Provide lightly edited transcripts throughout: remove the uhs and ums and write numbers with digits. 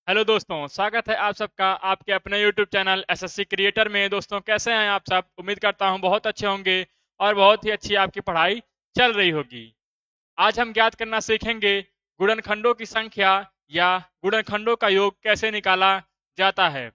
Hello दोस्तों, स्वागत है आप सबका आपके अपने YouTube चैनल एसएससी क्रिएटर में। दोस्तों, कैसे हैं आप सब? उम्मीद करता हूं बहुत अच्छे होंगे और बहुत ही अच्छी आपकी पढ़ाई चल रही होगी। आज हम ज्ञात करना सीखेंगे गुणनखंडों की संख्या या गुणनखंडों का योग कैसे निकाला जाता है।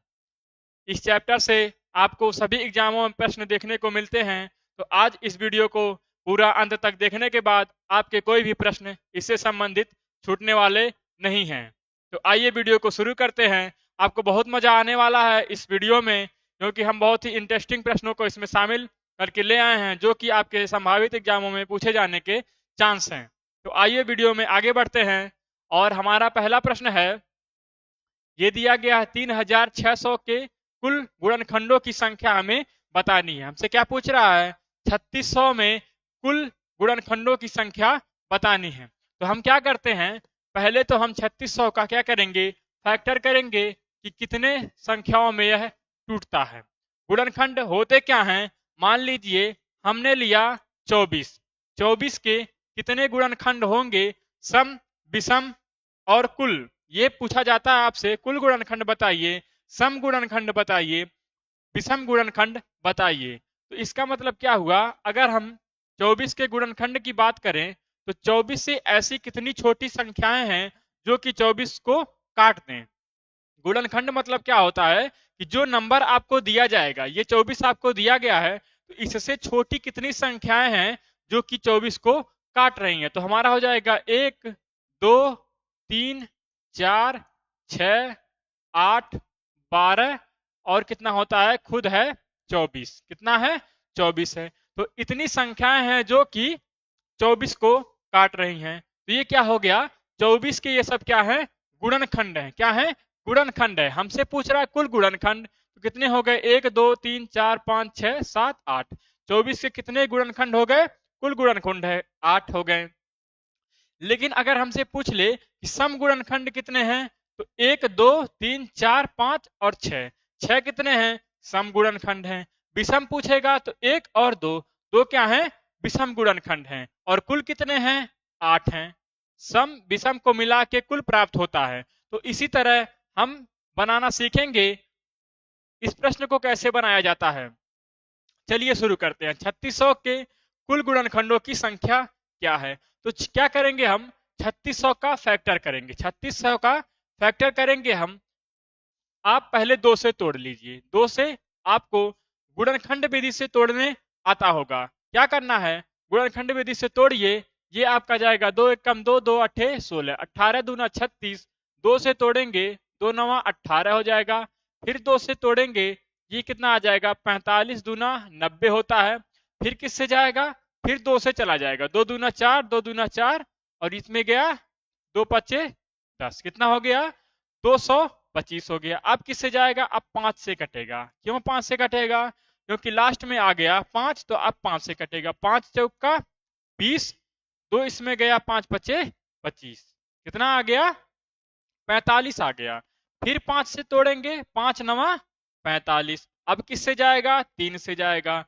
इस चैप्टर से आपको सभी एग्जामों में प्रश्न देखने को मिलते हैं, तो आज इस वीडियो को पूरा अंत तक देखने के बाद आपके कोई भी प्रश्न इससे संबंधित छूटने वाले नहीं हैं। तो आइए वीडियो को शुरू करते हैं। आपको बहुत मजा आने वाला है इस वीडियो में, क्योंकि हम बहुत ही इंटरेस्टिंग प्रश्नों को इसमें शामिल करके ले आए हैं जो कि आपके संभावित एग्जामों में पूछे जाने के चांस हैं। तो आइए वीडियो में आगे बढ़ते हैं और हमारा पहला प्रश्न है। ये दिया गया है 3600 के कुल गुणनखंडों की संख्या हमें बतानी है। हमसे क्या पूछ रहा है? 3600 में कुल गुणनखंडों की संख्या बतानी है। तो हम क्या करते हैं, पहले तो हम 3600 का क्या करेंगे, फैक्टर करेंगे कि कितने संख्याओं में यह टूटता है। गुणनखंड होते क्या हैं? मान लीजिए हमने लिया 24। 24 के कितने गुणनखंड होंगे? सम, विषम और कुल। ये पूछा जाता है आपसे, कुल गुणनखंड बताइए, सम गुणनखंड बताइए, विषम गुणनखंड बताइए। तो इसका मतलब क्या हुआ, अगर हम 24 के गुणनखंड की बात करें तो 24 से ऐसी कितनी छोटी संख्याएं हैं जो कि 24 को काट दें। गुणनखंड मतलब क्या होता है कि जो नंबर आपको दिया जाएगा, ये 24 आपको दिया गया है, तो इससे छोटी कितनी संख्याएं हैं जो कि 24 को काट रही हैं। तो हमारा हो जाएगा 1, 2, 3, 4, 6, 8, 12 और कितना होता है, खुद है 24। कितना है? 24 है। तो इतनी संख्याएं हैं जो कि 24 को काट रही हैं। तो ये क्या हो गया, 24 के ये सब क्या है, गुणनखंड है। क्या है? गुणनखंड है। हमसे पूछ रहा है कुल गुणनखंड, तो कितने हो गए? 1, 2, 3, 4, 5, 6, 7, 8। 24 के कितने गुणनखंड हो गए? कुल गुणनखंड है 8 हो गए। लेकिन अगर हमसे पूछ ले कि सम गुणनखंड कितने हैं, तो 1, 2, 3, 4, 5 और 6। 6 कितने हैं? सम गुणनखंड हैं। विषम पूछेगा तो 1 और 2, 2 क्या है? विषम गुणनखंड हैं। और कुल कितने हैं? 8 हैं। सम विषम को मिला के कुल प्राप्त होता है। तो इसी तरह हम बनाना सीखेंगे इस प्रश्न को कैसे बनाया जाता है। चलिए शुरू करते हैं। 3600 के कुल गुणनखंडों की संख्या क्या है? तो क्या करेंगे हम, 3600 का फैक्टर करेंगे। 3600 का फैक्टर करेंगे हम। आप पहले 2 से तोड़ लीजिए। 2 से आपको गुणनखंड विधि से तोड़ने आता होगा। क्या करना है, गुणनखंड विधि से तोड़िए। ये आपका जाएगा 2 एक कम 2, 2 अट्ठे 16, 18 दूना 36। 2 से तोड़ेंगे, 2 नवा 18 हो जाएगा। फिर 2 से तोड़ेंगे, ये कितना आ जाएगा, 45 दूना 90 होता है। फिर किससे जाएगा, फिर 2 से चला जाएगा। 2 दूना 4, 2 दूना 4 और इसमें गया 2 पचे 10। कितना हो गया? 225 हो गया। अब किससे जाएगा? अब 5 से कटेगा। क्यों 5 से कटेगा? क्योंकि लास्ट में आ गया 5, तो अब 5 से कटेगा। 5 चौका 20, 2 इसमें गया, 5 पचे 25। कितना आ गया? 45 आ गया। फिर 5 से तोड़ेंगे, 5 नवा 45। अब किससे जाएगा? 3 से जाएगा।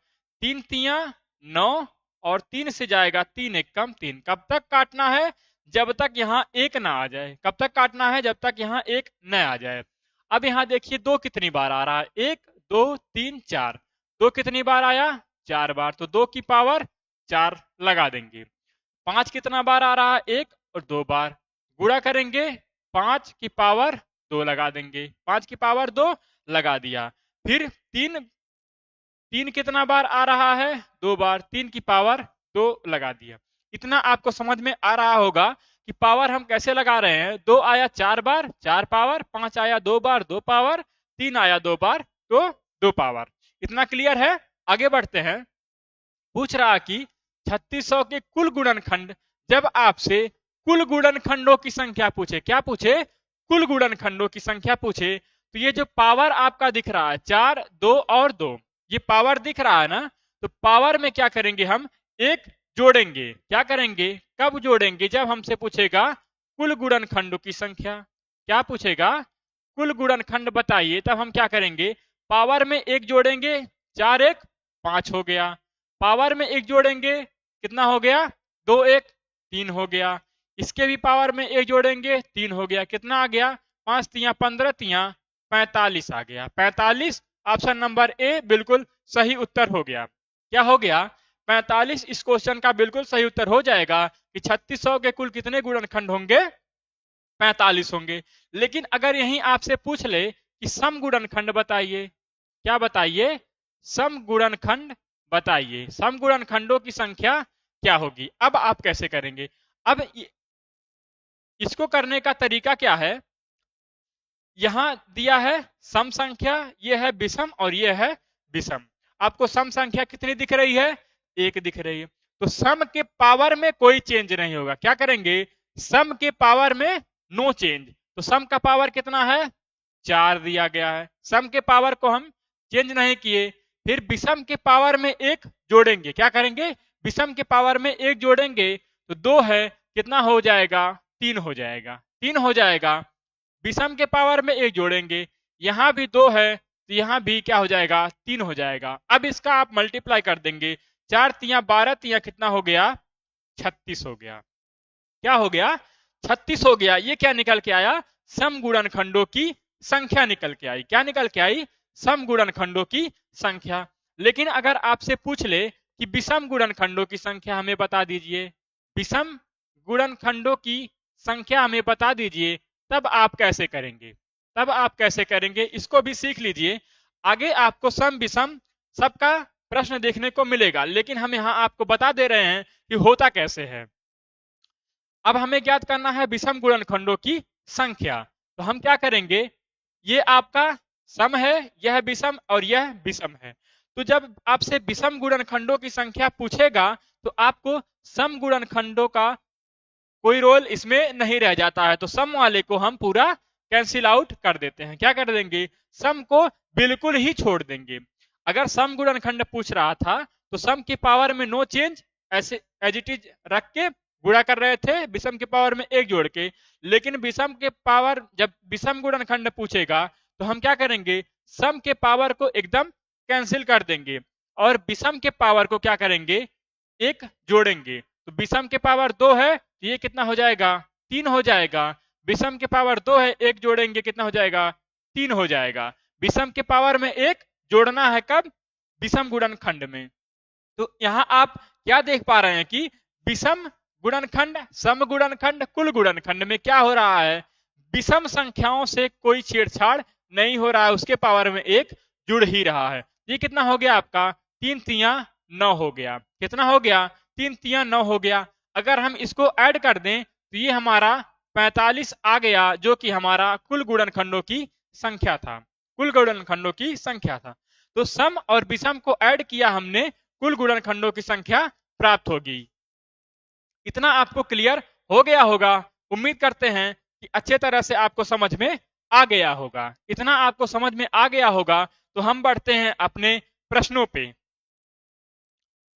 3 तिया 9 और 3 से जाएगा, 3 एक कम 3। कब तक काटना है? जब तक यहाँ एक ना आ जाए। कब तक काटना है? जब तक यहाँ एक न आ जाए। अब यहाँ देखिए 2 कितनी बार आ रहा है, 1, 2, 3, 4। 2 कितनी बार आया? 4 बार। तो 2 की पावर 4 लगा देंगे। 5 कितना बार आ रहा है? 1 और 2 बार। गुणा करेंगे, 5 की पावर 2 लगा देंगे। 5 की पावर 2 लगा दिया। फिर 3, 3 कितना बार आ रहा है? 2 बार। 3 की पावर 2 लगा दिया। इतना आपको समझ में आ रहा होगा कि पावर हम कैसे लगा रहे हैं। 2 आया 4 बार, 4 पावर। 5 आया 2 बार, 2 पावर। 3 आया 2 बार, तो 2 पावर। इतना क्लियर है? आगे बढ़ते हैं। पूछ रहा कि 3600 के कुल गुणनखंड, जब आपसे कुल गुणनखंडों की संख्या पूछे, क्या पूछे? कुल गुणनखंडों की संख्या पूछे, तो ये जो पावर आपका दिख रहा है 4, 2 और 2, ये पावर दिख रहा है ना, तो पावर में क्या करेंगे हम, एक जोड़ेंगे। क्या करेंगे, कब जोड़ेंगे? जब हमसे पूछेगा कुल गुणनखंडों की संख्या। क्या पूछेगा? कुल गुणनखंड बताइए। तब हम क्या करेंगे, पावर में एक जोड़ेंगे, 4 एक 5 हो गया। पावर में एक जोड़ेंगे, कितना हो गया? 2 एक 3 हो गया। इसके भी पावर में एक जोड़ेंगे, 3 हो गया। कितना आ गया? 5 तियां 15 तियां 45 आ गया। 45 ऑप्शन नंबर ए बिल्कुल सही उत्तर हो गया। क्या हो गया? 45 इस क्वेश्चन का बिल्कुल सही उत्तर हो जाएगा कि 3600 के कुल कितने गुणनखंड होंगे? 45 होंगे। लेकिन अगर यहीं आपसे पूछ ले कि सम गुणनखंड बताइए, क्या बताइए? सम गुणनखंड बताइए, सम गुणनखंडों की संख्या क्या होगी? अब आप कैसे करेंगे? अब इसको करने का तरीका क्या है? यहां दिया है सम संख्या, यह है विषम और यह है विषम। आपको सम संख्या कितनी दिख रही है? 1 दिख रही है। तो सम के पावर में कोई चेंज नहीं होगा। क्या करेंगे? सम के पावर में नो चेंज। तो सम का पावर कितना है? 4 दिया गया है। सम के पावर को हम चेंज नहीं किए। फिर विषम के पावर में 1 जोड़ेंगे। क्या करेंगे? विषम के पावर में 1 जोड़ेंगे तो 2 है, कितना हो जाएगा? 3 हो जाएगा। 3 हो जाएगा। विषम के पावर में 1 जोड़ेंगे, यहां भी 2 है तो यहां भी क्या हो जाएगा? 3 हो जाएगा। अब इसका आप मल्टीप्लाई कर देंगे। 4 तियां 12 तियां कितना हो गया? 36 हो गया। क्या हो गया? 36 हो गया। ये क्या निकल के आया? सम गुणनखंडों की संख्या निकल के आई। क्या निकल के आई? सम गुणनखंडों की संख्या। लेकिन अगर आपसे पूछ ले कि विषम गुणनखंडों की संख्या हमें बता दीजिए, विषम गुणनखंडों की संख्या हमें बता दीजिए, तब आप कैसे करेंगे? तब आप कैसे करेंगे इसको भी सीख लीजिए। आगे आपको सम विषम सबका प्रश्न देखने को मिलेगा, लेकिन हम यहां आपको बता दे रहे हैं कि होता कैसे है। अब हमें ज्ञात करना है विषम गुणनखंडों की संख्या। तो हम क्या करेंगे? ये आपका सम है, यह विषम और यह विषम है। तो जब आपसे विषम गुणनखंडों की संख्या पूछेगा तो आपको सम गुणनखंडों का कोई रोल इसमें नहीं रह जाता है। तो सम वाले को हम पूरा कैंसिल आउट कर देते हैं। क्या कर देंगे? सम को बिल्कुल ही छोड़ देंगे। अगर सम गुणनखंड पूछ रहा था तो सम की पावर में नो चेंज ऐसे एज इट इज रख के गुणा कर रहे थे, विषम के पावर में 1 जोड़ के। लेकिन विषम के पावर, जब विषम गुणनखंड पूछेगा तो हम क्या करेंगे? सम के पावर को एकदम कैंसिल कर देंगे और विषम के पावर को क्या करेंगे? 1 जोड़ेंगे। तो विषम के पावर 2 है तो ये कितना हो जाएगा? 3 हो जाएगा। विषम के पावर 2 है, 1 जोड़ेंगे कितना हो जाएगा? 3 हो जाएगा। विषम के पावर में 1 जोड़ना है कब? विषम गुणनखंड में। तो यहां आप क्या देख पा रहे हैं कि विषम गुणनखंड, सम गुणनखंड, कुल गुणनखंड में क्या हो रहा है? विषम संख्याओं से कोई छेड़छाड़ नहीं हो रहा है, उसके पावर में 1 जुड़ ही रहा है। ये कितना हो गया आपका? 3 तियां 9 हो गया। कितना हो गया? 3 तियां 9 हो गया। अगर हम इसको ऐड कर दें तो ये हमारा 45 आ गया, जो कि हमारा कुल गुणनखंडों की संख्या था। कुल गुणनखंडों की संख्या था। तो सम और विषम को ऐड किया हमने, कुल गुणनखंडों की संख्या प्राप्त होगी। इतना आपको क्लियर हो गया होगा। उम्मीद करते हैं कि अच्छे तरह से आपको समझ में आ गया होगा। इतना आपको समझ में आ गया होगा तो हम बढ़ते हैं अपने प्रश्नों पे।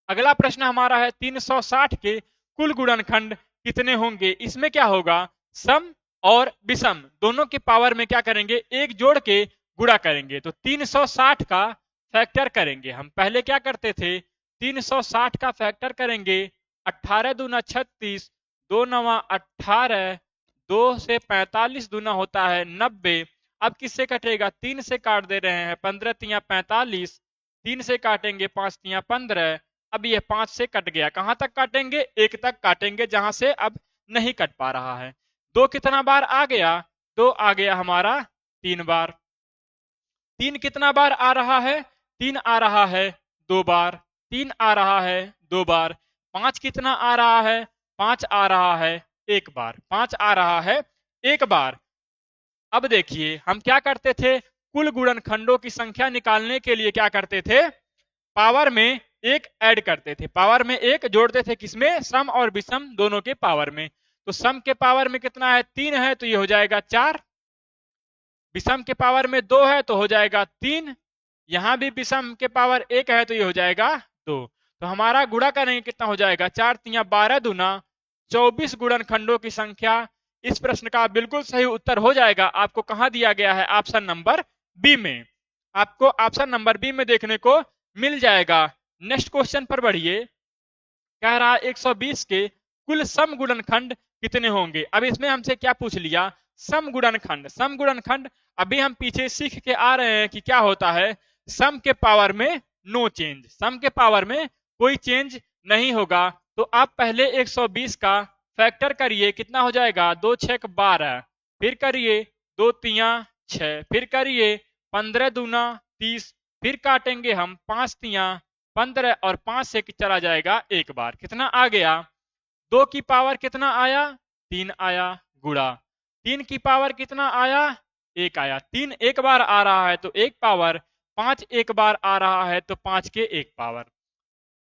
अगला प्रश्न हमारा है 360 के कुल गुणनखंड कितने होंगे? इसमें क्या होगा? सम और विषम दोनों के पावर में क्या करेंगे? 1 जोड़ के गुणा करेंगे। तो 360 का फैक्टर करेंगे। हम पहले क्या करते थे? 360 का फैक्टर करेंगे। 18 दूना 36, 2 नवा 18, 2 से 45 दूना होता है 90। अब किससे कटेगा? 3 से काट दे रहे हैं। 15 तियां 45, 3 से काटेंगे 5 तियां 15। अब ये 5 से कट गया। कहां तक काटेंगे? 1 तक काटेंगे, जहां से अब नहीं कट पा रहा है। 2 कितना बार आ गया? 2 आ गया हमारा 3 बार। 3 कितना बार आ रहा है? 3 आ रहा है 2 बार। 3 आ रहा है 2 बार। 5 कितना आ रहा है? 5 आ रहा है 1 बार। 5 आ रहा है 1 बार। अब देखिए हम क्या करते थे? कुल गुणनखंडों की संख्या निकालने के लिए क्या करते थे? पावर में 1 ऐड करते थे। पावर में 1 जोड़ते थे। किसमें? सम और विषम दोनों के पावर में। तो सम के पावर में कितना है? 3 है तो ये हो जाएगा 4। विषम के पावर में 2 है तो हो जाएगा 3। यहां भी विषम के पावर 1 है तो ये हो जाएगा 2। तो हमारा गुणा करेंगे कितना हो जाएगा? 4 तियां 12 दूना 24 गुणनखंडों की संख्या। इस प्रश्न का बिल्कुल सही उत्तर हो जाएगा। आपको कहां दिया गया है? ऑप्शन नंबर बी में। आपको ऑप्शन नंबर बी में देखने को मिल जाएगा। नेक्स्ट क्वेश्चन पर बढ़िए। कह रहा 120 के कुल सम गुणनखंड कितने होंगे? अब इसमें हमसे क्या पूछ लिया? सम गुणनखंड। सम गुणनखंड अभी हम पीछे सीख के आ रहे हैं कि क्या होता है, सम के पावर में नो चेंज, सम के पावर में कोई चेंज नहीं होगा। तो आप पहले 120 का फैक्टर करिए, कितना हो जाएगा, 2 6 12, फिर करिए 2 3 6, फिर करिए 15 दूना 30, फिर काटेंगे हम 5 3 15 और 5 से चला जाएगा एक बार, कितना आ गया, 2 की पावर कितना आया, 3 आया, गुणा 3 की पावर कितना आया, 1 आया। 3 एक बार आ रहा है तो 1 पावर, 5 एक बार आ रहा है तो 5 के 1 पावर।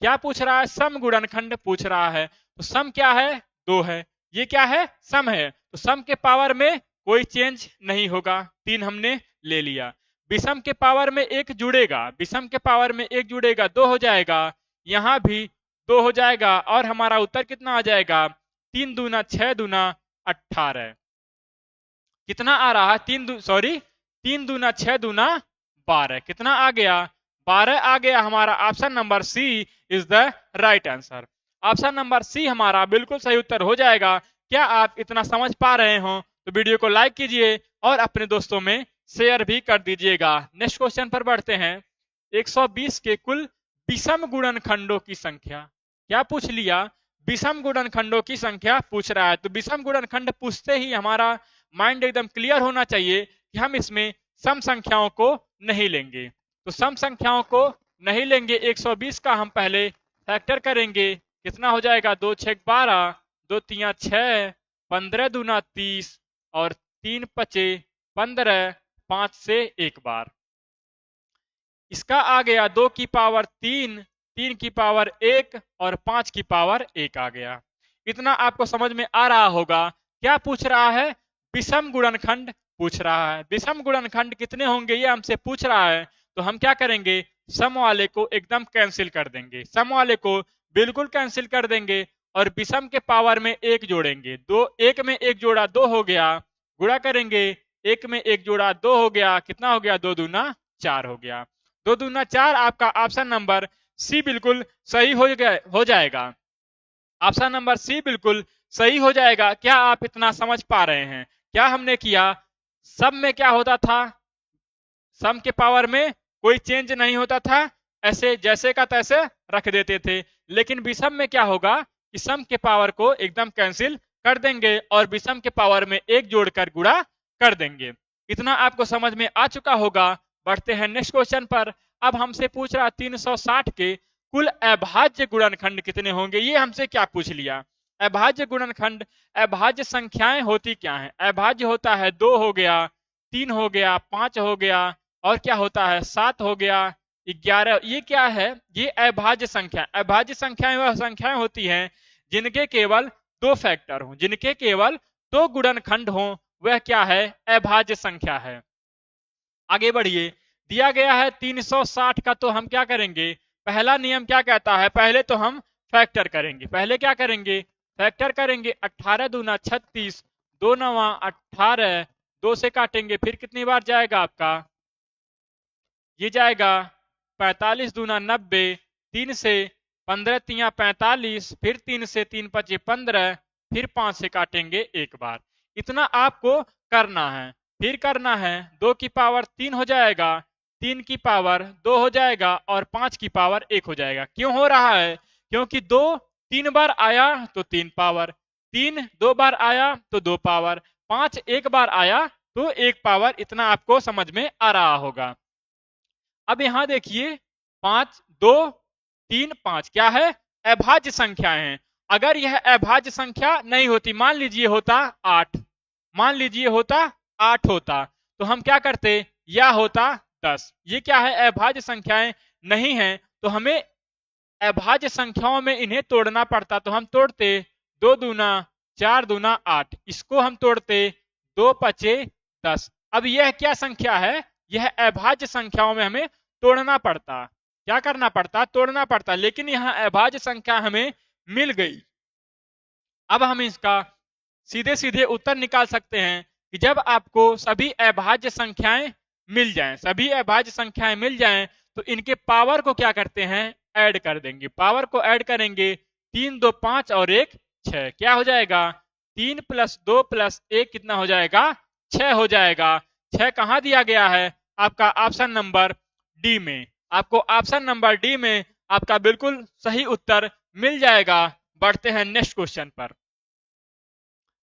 क्या पूछ रहा है, सम गुणनखंड पूछ रहा है। तो सम क्या है, 2 है, ये क्या है, सम है, तो सम के पावर में कोई चेंज नहीं होगा, 3 हमने ले लिया। विषम के पावर में 1 जुड़ेगा, विषम के पावर में 1 जुड़ेगा, 2 हो जाएगा, यहां भी 2 हो जाएगा और हमारा उत्तर कितना आ जाएगा, 3 दूना 6 दूना 18, कितना आ रहा है, 3 दूना 6 दूना 12, कितना आ गया, 12 आ गया। हमारा option number C is the right answer. Option number C हमारा बिल्कुल सही उत्तर हो जाएगा। क्या आप इतना समझ पा रहे हो तो वीडियो को लाइक कीजिए और अपने दोस्तों में शेयर भी कर दीजिएगा। नेक्स्ट क्वेश्चन पर बढ़ते हैं। 120 के कुल विषम गुणनखंडों की संख्या, क्या पूछ लिया, विषम गुणनखंडों की संख्या पूछ रहा है। तो विषम गुणनखंड पूछते ही हमारा माइंड एकदम क्लियर होना चाहिए कि हम इसमें सम संख्याओं को नहीं लेंगे। तो सम संख्याओं को नहीं लेंगे, 120 का हम पहले फैक्टर करेंगे, कितना हो जाएगा, 2 6 12, 2 3 6, 15 दूना 30 और 3 5 15, 5 से एक बार, इसका आ गया 2 की पावर 3, 3 की पावर 1 और 5 की पावर 1 आ गया। इतना आपको समझ में आ रहा होगा। क्या पूछ रहा है, विषम गुणनखंड पूछ रहा है। विषम गुणनखंड कितने होंगे ये हमसे पूछ रहा है, तो हम क्या करेंगे, सम वाले को एकदम कैंसिल कर देंगे, सम वाले को बिल्कुल कैंसिल कर देंगे और विषम के पावर में 1 जोड़ेंगे, 2 1 में 1 जोड़ा 2 हो गया, गुणा करेंगे, 1 में 1 जोड़ा 2 हो गया, कितना हो गया, 2 दूना 4 हो गया, 2 दूना 4। आपका ऑप्शन नंबर सी बिल्कुल सही हो जाएगा। ऑप्शन नंबर सी बिल्कुल सही हो जाएगा। क्या आप इतना समझ पा रहे हैं। क्या हमने किया, सब में क्या होता था, सम के पावर में कोई चेंज नहीं होता था, ऐसे जैसे का तैसे रख देते थे। लेकिन विषम में क्या होगा कि सम के पावर को एकदम कैंसिल कर देंगे और विषम के पावर में 1 जोड़कर गुणा कर देंगे। इतना आपको समझ में आ चुका होगा। बढ़ते हैं नेक्स्ट क्वेश्चन पर। अब हमसे पूछ रहा 360 के कुल अभाज्य गुणनखंड कितने होंगे। ये हमसे क्या पूछ लिया, अभाज्य गुणनखंड, अभाज्य संख्याएं होती क्या हैं। अभाज्य होता है 2 हो गया, 3 हो गया, 5 हो गया और क्या होता है 7 हो गया, 11। ये क्या है, ये अभाज्य संख्या। अभाज्य संख्याएं वह संख्याएं होती हैं जिनके केवल 2 फैक्टर हों, जिनके केवल 2 गुणनखंड हों, वह क्या है, अभाज्य संख्या है। आगे बढ़िए, दिया गया है 360 का, तो हम क्या करेंगे, पहला नियम क्या कहता है, पहले तो हम फैक्टर करेंगे। पहले क्या करेंगे, फैक्टर करेंगे, 18 दूना 36, 2 9 18, 2 से काटेंगे, फिर कितनी बार जाएगा आपका, ये जाएगा 45 दूना 90, 3 से 15 3 45, फिर 3 से 3 5 15, फिर 5 से काटेंगे एक बार। इतना आपको करना है। फिर करना है 2 की पावर 3 हो जाएगा, 3 की पावर 2 हो जाएगा और 5 की पावर 1 हो जाएगा। क्यों हो रहा है, क्योंकि 2 3 बार आया तो 3 पावर, 3 2 बार आया तो 2 पावर, 5 1 बार आया तो 1 पावर। इतना आपको समझ में आ रहा होगा। अब यहां देखिए 5 2 3 5 क्या है, अभाज्य संख्याएं हैं। अगर यह अभाज्य संख्या नहीं होती, मान लीजिए होता 8, मान लीजिए होता 8 होता, तो हम क्या करते, या होता 10। ये क्या है, अभाज्य संख्याएं नहीं है, तो हमें अभाज्य संख्याओं में इन्हें तोड़ना पड़ता। तो हम तोड़ते 2 दूना 4 दूना 8, इसको हम तोड़ते 2 5 10। अब यह क्या संख्या है, यह अभाज्य संख्याओं में हमें तोड़ना पड़ता, क्या करना पड़ता, तोड़ना पड़ता। लेकिन यहां अभाज्य संख्या हमें मिल गई। अब हम इसका सीधे सीधे उत्तर निकाल सकते हैं कि जब आपको सभी अभाज्य संख्याएं मिल जाएं, सभी अभाज्य संख्याएं मिल जाएं, तो इनके पावर को क्या करते हैं, ऐड कर देंगे। पावर को ऐड करेंगे, 3 2 5 और 1 6, क्या हो जाएगा 3 + 2 + 1 कितना हो जाएगा? 6 हो जाएगा। 6 कहाँ दिया गया है? आपका ऑप्शन नंबर डी में। आपको ऑप्शन नंबर डी में आपका बिल्कुल सही उत्तर मिल जाएगा। बढ़ते हैं नेक्स्ट क्वेश्चन पर।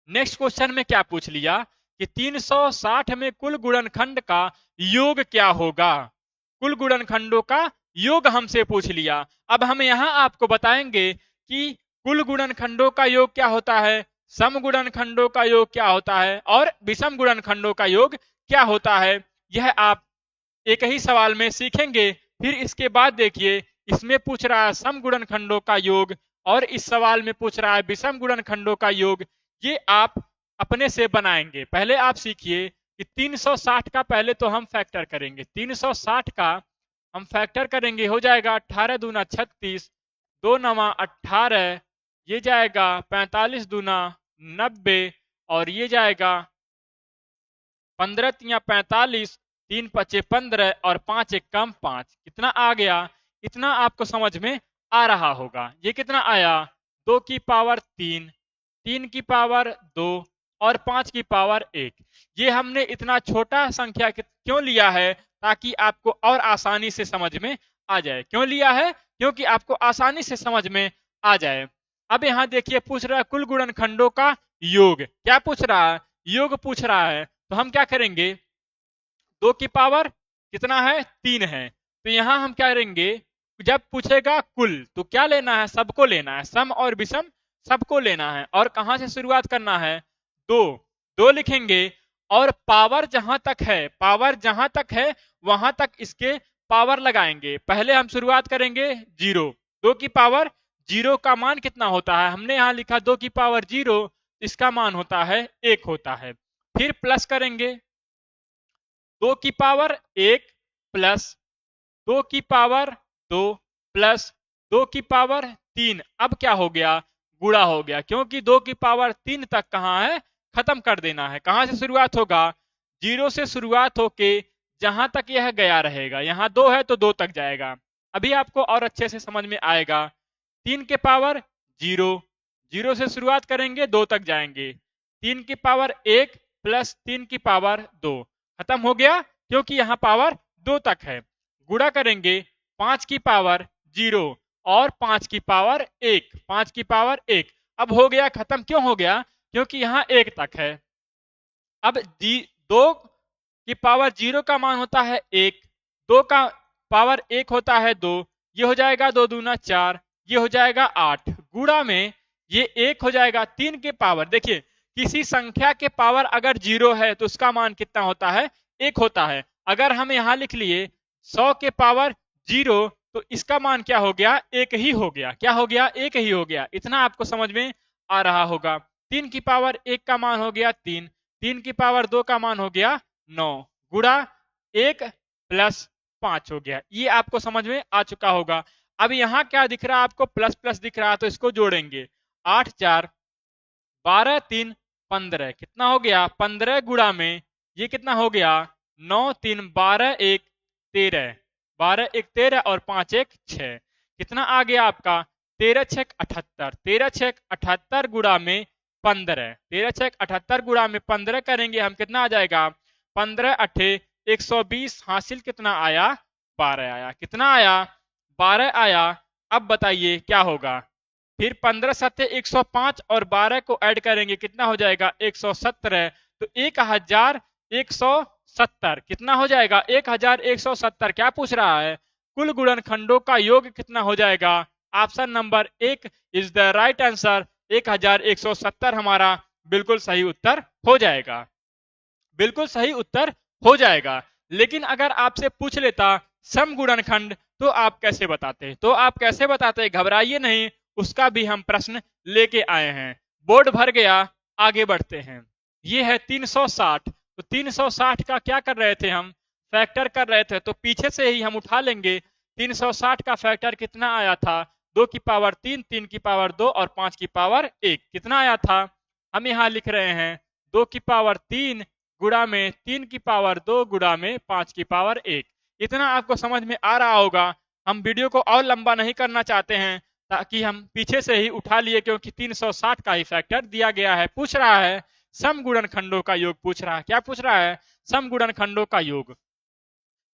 नेक्स्ट क्वेश्चन में क्या पूछ लिया कि 360 में कुल गुणनखंड का योग क्या होगा? कुल गुणनखंडों का योग हमसे पूछ लिया। अब हम यहां आपको बताएंगे कि कुल गुणनखंडों का योग क्या होता है, सम गुणनखंडों का योग क्या होता है और विषम गुणनखंडों का योग क्या होता है। यह आप एक ही सवाल में सीखेंगे। फिर इसके बाद देखिए, इसमें पूछ रहा है सम गुणनखंडों का योग और इस सवाल में पूछ रहा है विषम गुणनखंडों का योग। ये आप अपने से बनाएंगे। पहले आप सीखिए कि 360 का पहले तो हम फैक्टर करेंगे। 360 का हम फैक्टर करेंगे, हो जाएगा 18 दूना 36, 2 नवा 18, ये जाएगा 45 दूना 90 और ये जाएगा 15 तिया 45, 3 पचे 15 और 5 एक कम 5। कितना आ गया? इतना आपको समझ में आ रहा होगा। ये कितना आया? 2 की पावर 3, 3 की पावर 2 और 5 की पावर 1। ये हमने इतना छोटा संख्या क्यों लिया है? ताकि आपको और आसानी से समझ में आ जाए। क्यों लिया है? क्योंकि आपको आसानी से समझ में आ जाए। अब यहाँ देखिए पूछ रहा है कुल गुणनखंडों का योग। क्या पूछ रहा है? योग पूछ रहा है। तो हम क्या करेंगे? 2 की पावर कितना है? 3 है। तो यहां हम क्या करेंगे? जब पूछेगा कुल तो क्या लेना है? सबको लेना है। सम और विषम सबको लेना है। और कहां से शुरुआत करना है? 2 2 लिखेंगे और पावर जहां तक है, पावर जहां तक है वहां तक इसके पावर लगाएंगे। पहले हम शुरुआत करेंगे 0। 2 की पावर 0 का मान कितना होता है? हमने यहां लिखा 2 की पावर 0, इसका मान होता है 1 होता है। फिर प्लस करेंगे 2 की पावर 1 प्लस 2 की पावर 2 प्लस 2 की पावर 3। अब क्या हो गया? गुणा हो गया, क्योंकि 2 की पावर 3 तक कहां है? खत्म कर देना है। कहां से शुरुआत होगा? 0 से शुरुआत होके जहां तक यह गया रहेगा। यहां 2 है तो 2 तक जाएगा। अभी आपको और अच्छे से समझ में आएगा। 3 के पावर 0, 0 से शुरुआत करेंगे 2 तक जाएंगे। 3 की पावर 1 प्लस 3 की पावर 2, खत्म हो गया, क्योंकि यहां पावर 2 तक है। गुणा करेंगे 5 की पावर 0 और 5 की पावर 1, 5 की पावर 1। अब हो गया खत्म। क्यों हो गया? क्योंकि यहां 1 तक है। अब 2 की पावर 0 का मान होता है 1, 2 का पावर 1 होता है 2, ये हो जाएगा 2 दूना 4, ये हो जाएगा 8। गुणा में ये 1 हो जाएगा 3 के पावर। देखिए किसी संख्या के पावर अगर 0 है तो उसका मान कितना होता है? 1 होता है। अगर हम यहां लिख लिए 100 के पावर 0 तो इसका मान क्या हो गया? 1 ही हो गया। क्या हो गया? 1 ही हो गया। इतना आपको समझ में आ रहा होगा। 3 की पावर 1 का मान हो गया 3, 3 की पावर 2 का मान हो गया 9, गुणा 1 प्लस 5 हो गया। ये आपको समझ में आ चुका होगा। अब यहां क्या दिख रहा है आपको? प्लस प्लस दिख रहा है, तो इसको जोड़ेंगे। 8 4 12 3 15, कितना हो गया? 15 गुणा में ये कितना हो गया? 9 3 12 1 13, 12 1 13 और 5 1 6। कितना आ गया आपका? 13 6 78, 13 6 78 गुणा में 15, 13 6 78 गुणा में 15 करेंगे हम, कितना आ जाएगा? 15 8 120, हासिल कितना आया? 12 आया। कितना आया? 12 आया। अब बताइए क्या होगा? फिर 15 7 105 और 12 को ऐड करेंगे, कितना हो जाएगा? 117। तो 1170, कितना हो जाएगा? 1170। क्या पूछ रहा है? कुल गुणनखंडों का योग कितना हो जाएगा? Option number 1 is the right answer. 1170 हमारा बिल्कुल सही उत्तर हो जाएगा। बिल्कुल सही उत्तर हो जाएगा। लेकिन अगर आपसे पूछ लेता सम गुणनखंड तो आप कैसे बताते? तो आप कैसे बताते? घबराइए नहीं, उसका भी हम प्रश्न लेके आए हैं। बोर्ड भर गया, आगे बढ़ते हैं। ये है 360। तो 360 का क्या कर रहे थे हम? फैक्टर कर रहे थे। तो पीछे से ही हम उठा लेंगे। 360 का फैक्टर कितना आया था? 2 की पावर 3, 3 की पावर 2 और 5 की पावर 1। कितना आया था? हम यहाँ लिख रहे हैं 2 की पावर 3 गुणा में 3 की पावर 2 गुणा में 5 की पावर 1। इतना आपको समझ में आ रहा होगा। हम वीडियो को और लंबा नहीं करना चाहते हैं, ताकि हम पीछे से ही उठा लिए, क्योंकि 360 का ही फैक्टर दिया गया है। पूछ रहा है समगुणनखंडों का योग पूछ रहा है। क्या पूछ रहा है? समगुणनखंडों का योग।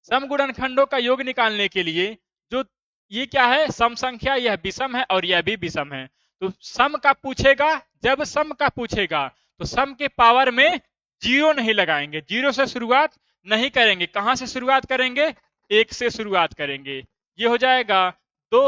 समगुणनखंडों का योग निकालने के लिए जो ये क्या है, सम संख्या, यह विषम है और यह भी विषम है। तो सम का पूछेगा, जब सम का पूछेगा तो सम के पावर में जीरो नहीं लगाएंगे, जीरो से शुरुआत नहीं करेंगे। कहां से शुरुआत करेंगे? एक से शुरुआत करेंगे। ये हो जाएगा 2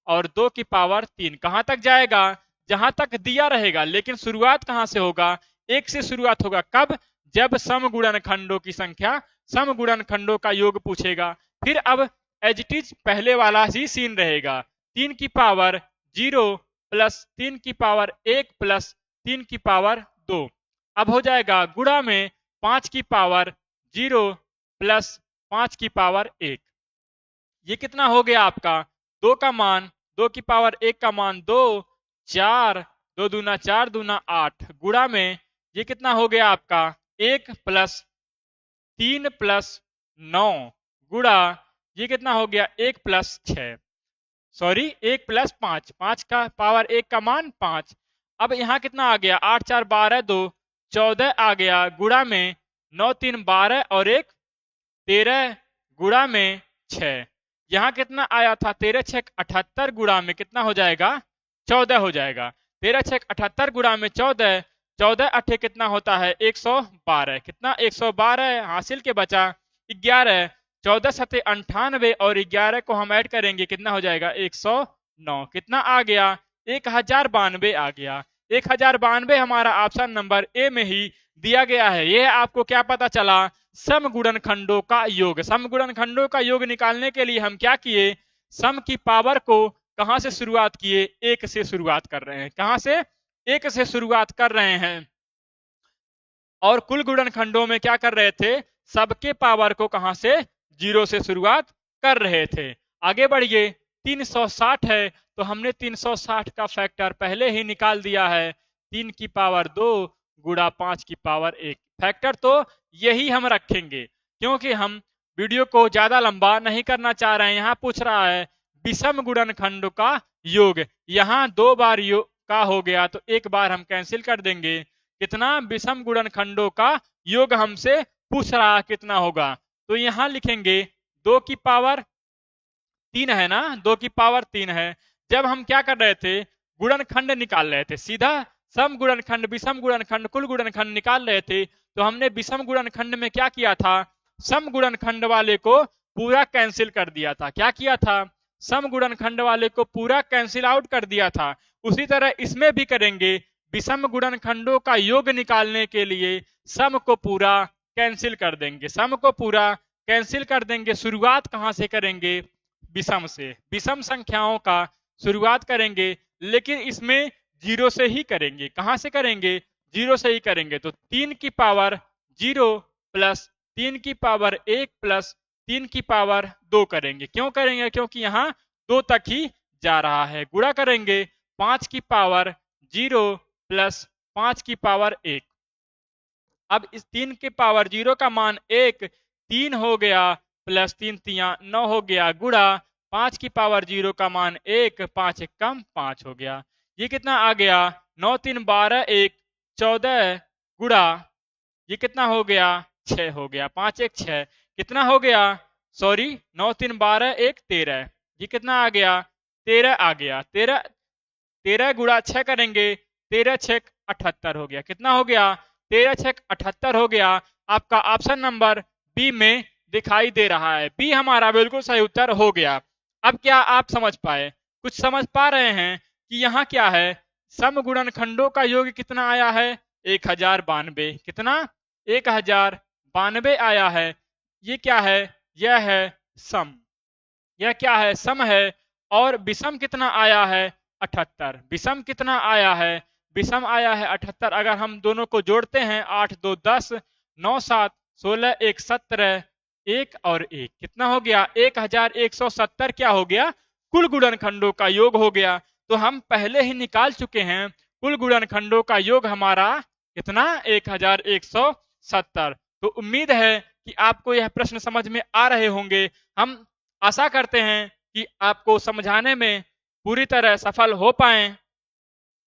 और 2 की पावर 3। कहां तक जाएगा? जहां तक दिया रहेगा, लेकिन शुरुआत कहां से होगा? एक से शुरुआत होगा। कब? जब समगुणनखंडों की संख्या, समगुणनखंडों का योग पूछेगा। फिर अब एज इट इज पहले वाला ही सीन रहेगा। 3 की पावर 0 प्लस 3 की पावर 1 प्लस 3 की पावर 2। अब हो जाएगा गुणा में 5 की पावर 0 प्लस 5 की पावर 1। ये कितना हो गया आपका? 2 का मान, 2 की पावर 1 का मान 2, 4, 2 दूना 4 दूना 8, गुणा में ये कितना हो गया आपका? 1 प्लस 3 प्लस 9, गुणा ये कितना हो गया? 1 प्लस 6, सॉरी 1 प्लस 5, 5 का पावर 1 का मान 5। अब यहाँ कितना आ गया? 8 4 12 2 14 आ गया, गुणा में 9 3 12 और 1 13, गुणा में 6। यहाँ कितना आया था? 13 6 78, गुणा में कितना हो जाएगा? 14 हो जाएगा। 13 6 78 गुणा में 14, 14 अठे कितना होता है? 112। कितना? 112 हासिल के बचा 11, 14 सते 98 और 11 को हम ऐड करेंगे, कितना हो जाएगा? 109। कितना आ गया? 1092 आ गया। 1092 हमारा ऑप्शन नंबर ए में ही दिया गया है। यह आपको क्या पता चला? समगुणनखंडों का योग। समगुणनखंडों का योग निकालने के लिए हम क्या किए? सम की पावर को कहां से शुरुआत किए? 1 से शुरुआत कर रहे हैं। कहां से? 1 से शुरुआत कर रहे हैं। और कुल गुणनखंडों में क्या कर रहे थे? सबके पावर को कहां से? 0 से शुरुआत कर रहे थे। आगे बढ़िए। 360 है तो हमने 360 का फैक्टर पहले ही निकाल दिया है। 3 की पावर 2 गुणा 5 की पावर 1। फैक्टर तो यही हम रखेंगे, क्योंकि हम वीडियो को ज्यादा लंबा नहीं करना चाह रहे हैं। यहाँ पूछ रहा है विषम गुणनखंड का योग। यहाँ 2 बार योग का हो गया तो 1 बार हम कैंसिल कर देंगे। कितना? विषम गुणनखंडों का योग हमसे पूछ रहा कितना होगा। तो यहाँ लिखेंगे 2 की पावर 3 है ना, 2 की पावर 3 है। जब हम क्या कर रहे थे? गुणनखंड निकाल रहे थे। सीधा सम गुणनखंड, विषम गुणनखंड, कुल गुणनखंड निकाल रहे थे। तो हमने विषम गुणनखंड में क्या किया था? सम गुणनखंड वाले को पूरा कैंसिल कर दिया था। क्या किया था? सम गुणनखंड वाले को पूरा कैंसिल आउट कर दिया था। उसी तरह इसमें भी करेंगे। विषम गुणनखंडों का योग निकालने के लिए सम को पूरा कैंसिल कर देंगे। सम को पूरा कैंसिल कर देंगे। शुरुआत कहां से करेंगे? विषम से। विषम संख्याओं का शुरुआत करेंगे, लेकिन इसमें 0 से ही करेंगे। कहां से करेंगे? 0 से ही करेंगे। तो 3 की पावर 0 प्लस 3 की पावर 1 प्लस 3 की पावर 2 करेंगे। क्यों करेंगे? क्योंकि यहाँ 2 तक ही जा रहा है। गुणा करेंगे 5 की पावर 0 प्लस 5 की पावर 1। अब इस 3 की पावर 0 का मान 1, 3 हो गया, प्लस 3 3 9 हो गया, गुणा 5 की पावर 0 का मान 1, 5 1 कम 5 हो गया। ये कितना आ गया? 9 3 12 1 14, गुणा ये कितना हो गया? 6 हो गया। 5 1 6 कितना हो गया? सॉरी 9 3 12 1 13। ये कितना आ गया? 13 आ गया। 13 गुणा 6 करेंगे, 13 6 78 हो गया। कितना हो गया? 13 6 78 हो गया। आपका ऑप्शन नंबर बी में दिखाई दे रहा है। बी हमारा बिल्कुल सही उत्तर हो गया। अब क्या आप समझ पाए? कुछ समझ पा रहे हैं कि यहाँ क्या है? सम गुणनखंडों का योग कितना आया है? 1092। कितना? 1092 आया है। ये क्या है? यह है सम। यह क्या है? सम है। और विषम कितना आया है? 78। विषम कितना आया है? विषम आया है 78। अगर हम दोनों को जोड़ते हैं 8 2 10, 9 7 16 1 17, 1 और 1 कितना हो गया? 1170 क्या हो गया? कुल गुणनखंडों का योग हो गया। तो हम पहले ही निकाल चुके हैं कुल गुणनखंडों का योग हमारा कितना? 1170। तो उम्मीद है कि आपको यह प्रश्न समझ में आ रहे होंगे। हम आशा करते हैं कि आपको समझाने में पूरी तरह सफल हो पाएं।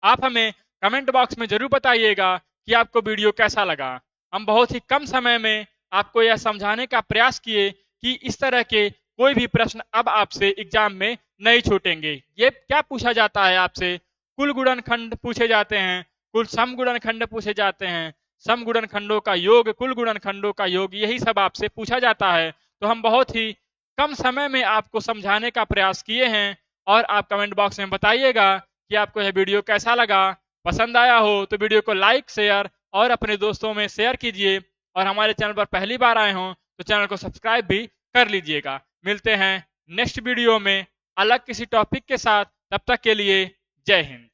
आप हमें कमेंट बॉक्स में जरूर बताइएगा कि आपको वीडियो कैसा लगा। हम बहुत ही कम समय में आपको यह समझाने का प्रयास किए कि इस तरह के कोई भी प्रश्न अब आपसे एग्जाम में नहीं छूटेंगे। ये क्या पूछा जाता है आपसे, कुल गुणनखंड पूछे जाते हैं, कुल समगुणनखंड पूछे जाते हैं, समगुणनखंडों का योग, कुल गुणनखंडों का योग, यही सब आपसे पूछा जाता है। तो हम बहुत ही कम समय में आपको समझाने का प्रयास किए हैं और आप कमेंट बॉक्स में बताइएगा कि आपको यह वीडियो कैसा लगा। पसंद आया हो तो वीडियो को लाइक, शेयर और अपने दोस्तों में शेयर कीजिए और हमारे चैनल पर पहली बार आए हों तो चैनल को सब्सक्राइब भी कर लीजिएगा। मिलते हैं नेक्स्ट वीडियो में अलग किसी टॉपिक के साथ। तब तक के लिए जय हिंद।